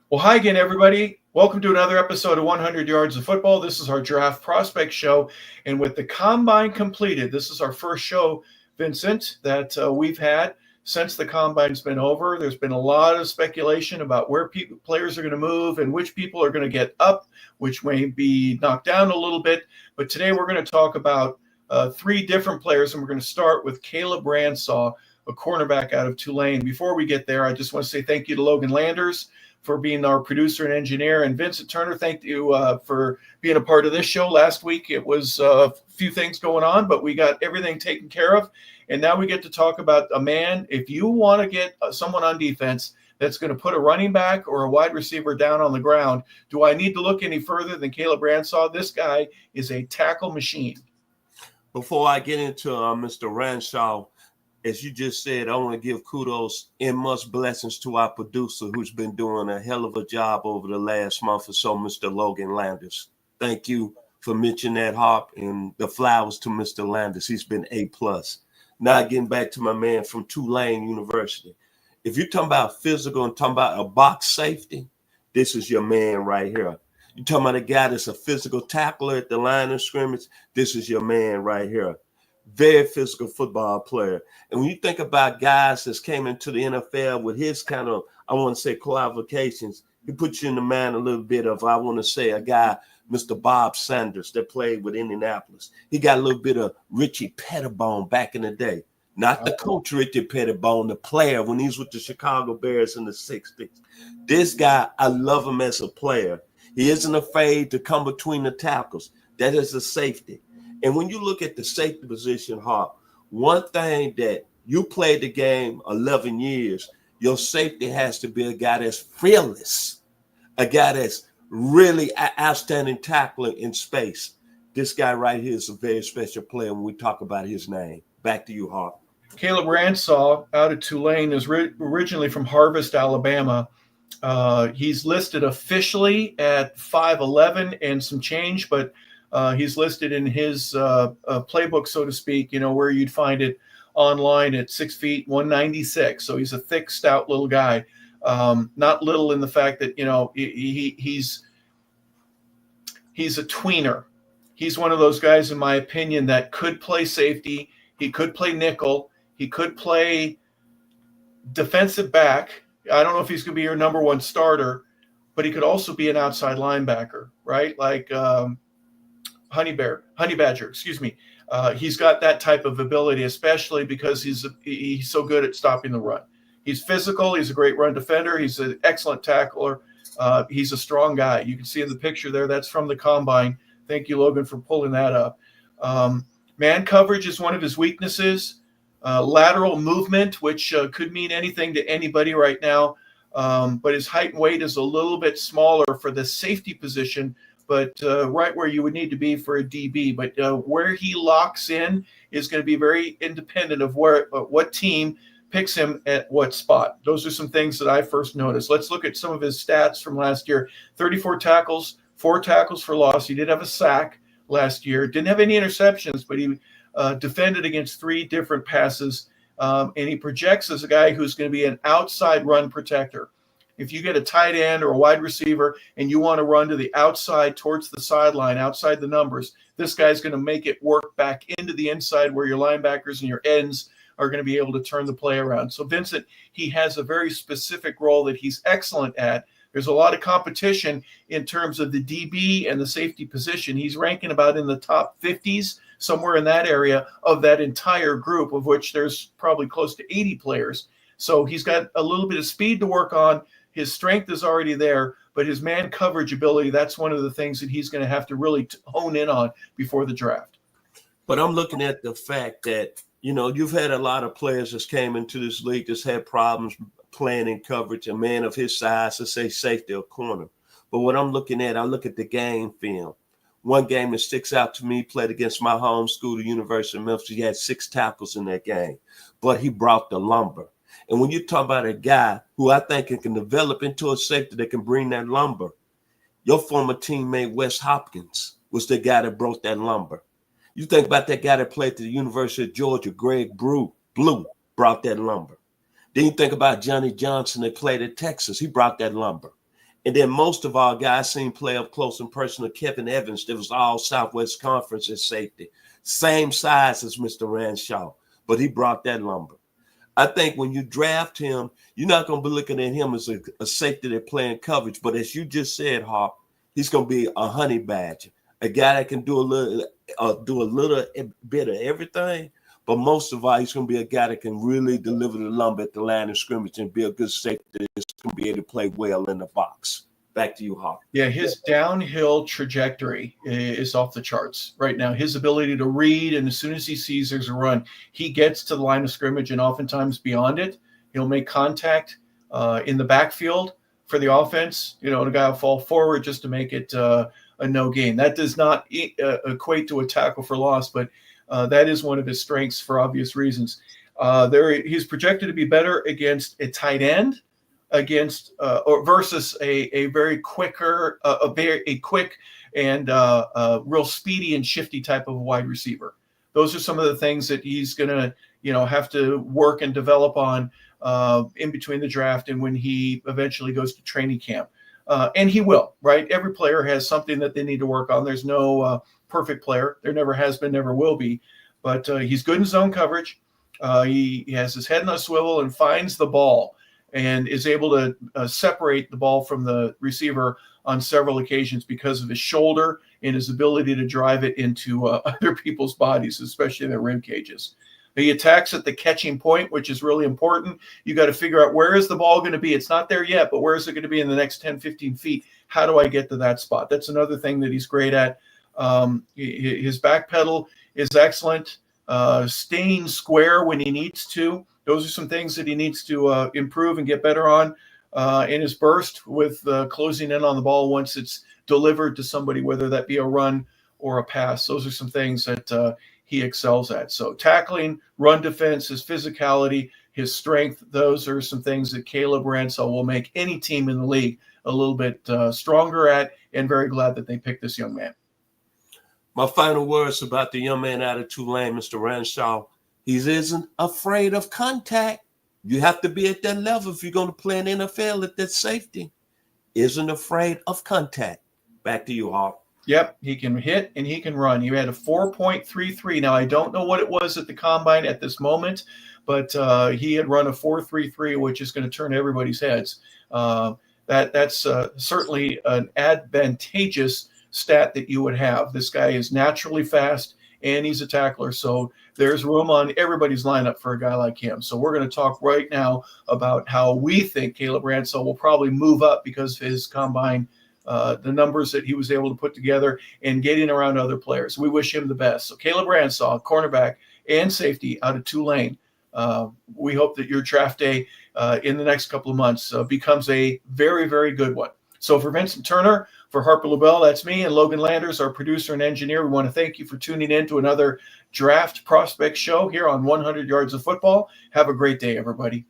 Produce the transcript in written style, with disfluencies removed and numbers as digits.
Well, hi again, everybody. Welcome to another episode of 100 Yards of Football. This is our draft prospect show. And with the combine completed, this is our first show, Vincent, that we've had since the combine's been over. There's been a lot of speculation about where players are going to move and which people are going to get up, which may be knocked down a little bit. But today we're going to talk about three different players, and we're going to start with Caleb Ransaw, a cornerback out of Tulane. Before we get there, I just want to say thank you to Logan Landers for being our producer and engineer. And Vincent Turner, thank you for being a part of this show. Last week, it was a few things going on, but we got everything taken care of. And now we get to talk about a man. If you want to get someone on defense that's going to put a running back or a wide receiver down on the ground, do I need to look any further than Caleb Ransaw? This guy is a tackle machine. Before I get into Mr. Ransaw, as you just said, I want to give kudos and much blessings to our producer who's been doing a hell of a job over the last month or so, Mr. Logan Landers. Thank you for mentioning that, Harp, and the flowers to Mr. Landers. He's been A+. Now getting back to my man from Tulane University. If you're talking about physical and talking about a box safety, this is your man right here. You're talking about a guy that's a physical tackler at the line of scrimmage, this is your man right here. Very physical football player. And when you think about guys that came into the NFL with his kind of, I want to say, qualifications, he puts you in the mind a little bit of, I want to say, a guy, Mr. Bob Sanders, that played with Indianapolis. He got a little bit of Richie Pettibone back in the day. Not the coach Richie Pettibone, the player when he was with the Chicago Bears in the 60s. This guy, I love him as a player. He isn't afraid to come between the tackles. That is a safety. And when you look at the safety position, Hart, one thing that you played the game 11 years, your safety has to be a guy that's fearless, a guy that's really an outstanding tackler in space. This guy right here is a very special player when we talk about his name. Back to you, Hart. Caleb Ransaw out of Tulane is originally from Harvest, Alabama. He's listed officially at 5'11" and some change, but he's listed in his playbook, so to speak, where you'd find it online at 6 feet, 196. So he's a thick, stout little guy. Not little in the fact that, he's a tweener. He's one of those guys, in my opinion, that could play safety. He could play nickel. He could play defensive back. I don't know if he's going to be your number one starter, but he could also be an outside linebacker, right? Like Honey Badger, excuse me. He's got that type of ability, especially because he's so good at stopping the run. He's physical. He's a great run defender. He's an excellent tackler. He's a strong guy. You can see in the picture there, that's from the combine. Thank you, Logan, for pulling that up. Man coverage is one of his weaknesses. Lateral movement, which could mean anything to anybody right now. But his height and weight is a little bit smaller for the safety position, but right where you would need to be for a DB. But where he locks in is going to be very independent of what team picks him at what spot. Those are some things that I first noticed. Let's look at some of his stats from last year. 34 tackles, 4 tackles for loss. He did have a sack last year. Didn't have any interceptions, but he defended against 3 different passes. And he projects as a guy who's going to be an outside run protector. If you get a tight end or a wide receiver and you want to run to the outside towards the sideline, outside the numbers, this guy's going to make it work back into the inside where your linebackers and your ends are going to be able to turn the play around. So Vincent, he has a very specific role that he's excellent at. There's a lot of competition in terms of the DB and the safety position. He's ranking about in the top 50s, somewhere in that area of that entire group, of which there's probably close to 80 players. So he's got a little bit of speed to work on. His strength is already there, but his man coverage ability, that's one of the things that he's going to have to really hone in on before the draft. But I'm looking at the fact that, you've had a lot of players that came into this league that's had problems playing in coverage, a man of his size, to say safety or corner. But what I'm looking at, I look at the game film. One game that sticks out to me, played against my home school, the University of Memphis. He had 6 tackles in that game, but he brought the lumber. And when you talk about a guy who I think can develop into a safety that can bring that lumber, your former teammate Wes Hopkins was the guy that brought that lumber. You think about that guy that played at the University of Georgia, Greg Blue, brought that lumber. Then you think about Johnny Johnson that played at Texas. He brought that lumber. And then most of our guys seen play up close and personal. Kevin Evans, that was all Southwest Conference at safety. Same size as Mr. Ransaw, but he brought that lumber. I think when you draft him, you're not going to be looking at him as a safety that playing coverage. But as you just said, Hawk, he's going to be a honey badger, a guy that can do a little bit of everything. But most of all, he's going to be a guy that can really deliver the lumber at the line of scrimmage and be a good safety that's going to be able to play well in the box. Back to you, Hawk. Yeah, his downhill trajectory is off the charts right now. His ability to read, and as soon as he sees there's a run, he gets to the line of scrimmage and oftentimes beyond it. He'll make contact in the backfield for the offense. You know, the guy will fall forward just to make it a no gain. That does not equate to a tackle for loss, but that is one of his strengths for obvious reasons. He's projected to be better against a tight end, or versus a very quicker, a quick and real speedy and shifty type of wide receiver. Those are some of the things that he's going to, have to work and develop on in between the draft and when he eventually goes to training camp. And he will, right? Every player has something that they need to work on. There's no perfect player. There never has been, never will be. But he's good in zone coverage. He has his head in a swivel and finds the ball and is able to separate the ball from the receiver on several occasions because of his shoulder and his ability to drive it into other people's bodies, especially in their rib cages. He attacks at the catching point, which is really important. You got to figure out, where is the ball going to be? It's not there yet, but where is it going to be in the next 10, 15 feet? How do I get to that spot? That's another thing that he's great at. His back pedal is excellent. Staying square when he needs to. Those are some things that he needs to improve and get better on. In his burst with closing in on the ball once it's delivered to somebody, whether that be a run or a pass. Those are some things that he excels at. So tackling, run defense, his physicality, his strength, those are some things that Caleb Ransaw will make any team in the league a little bit stronger at, and very glad that they picked this young man. My final words about the young man out of Tulane, Mr. Ransaw. He isn't afraid of contact. You have to be at that level if you're going to play in NFL at that safety. Isn't afraid of contact. Back to you, Hawk. Yep, he can hit and he can run. He had a 4.33. Now, I don't know what it was at the combine at this moment, but he had run a 4.33, which is going to turn everybody's heads. That's certainly an advantageous stat that you would have. This guy is naturally fast, and he's a tackler, so there's room on everybody's lineup for a guy like him. So we're going to talk right now about how we think Caleb Ransaw will probably move up because of his combine, the numbers that he was able to put together and getting around other players. We wish him the best. So Caleb Ransaw, cornerback and safety out of Tulane. We hope that your draft day in the next couple of months becomes a very, very good one. So for Vincent Turner, for Harper LaBelle, that's me, and Logan Landers, our producer and engineer, we want to thank you for tuning in to another Draft Prospect Show here on 100 Yards of Football. Have a great day, everybody.